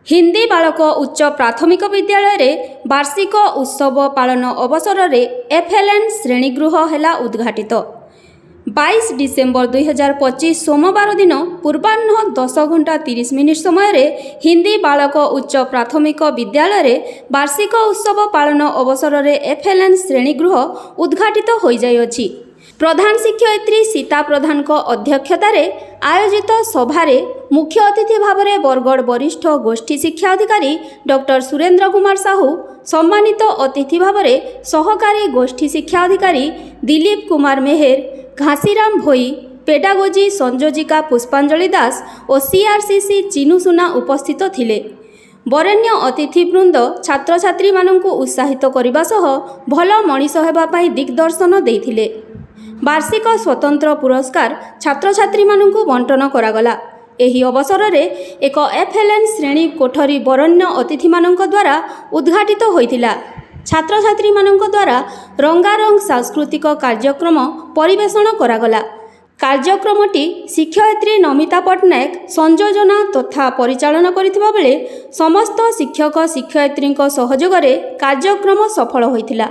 हिंदी बालक उच्च प्राथमिक विद्यालय रे वार्षिक उत्सव पालन अवसर रे एफएलएन श्रेणीगृह हेला उद्घाटित। 22 डिसेम्बर 2025 सोमवार दिन पूर्वाह्न 10:30 समय रे हिंदी बालक उच्च प्राथमिक विद्यालय रे वार्षिक उत्सव पालन अवसर रे एफएलएन श्रेणीगृह उद्घाटित हो जाइछि। प्रधान शिक्षयित्री सीता प्रधान अध्यक्षतार आयोजित सभारे मुख्य अतिथि भाव में बरगढ़ वरिष्ठ गोष्ठी शिक्षा अधिकारी डॉक्टर सुरेंद्र कुमार साहू, सम्मानित अतिथि भाव में सहकारी गोष्ठी शिक्षा अधिकारी दिलीप कुमार मेहर, घासीराम भोई, पेडागोजी संयोजिका पुष्पांजलि दास और सीआरसीसी चिनु सुना उपस्थित थिले। वरेण्य अतिथिवृंद छात्र छात्री मानंकु उत्साहित करने सह भल मनीष हेबा पई दिग्दर्शन देइथिले। वार्षिक स्वतंत्र पुरस्कार छात्र छात्री मानंकु बंटन करागला। एही अवसर रे एक एफएलएन श्रेणी कोठरी वरेण्य अतिथि मानंक द्वारा उद्घाटित होइतिला। छात्र छात्री मानंक द्वारा रंगारंग सांस्कृतिक कार्यक्रम परिवेषण करागला। कार्यक्रमटी शिक्षयित्री नमिता पट्टनायक संयोजना तथा परिचालन करिथिबा बेले समस्त शिक्षक शिक्षयित्री सहयोग रे कार्यक्रम सफल होइतिला।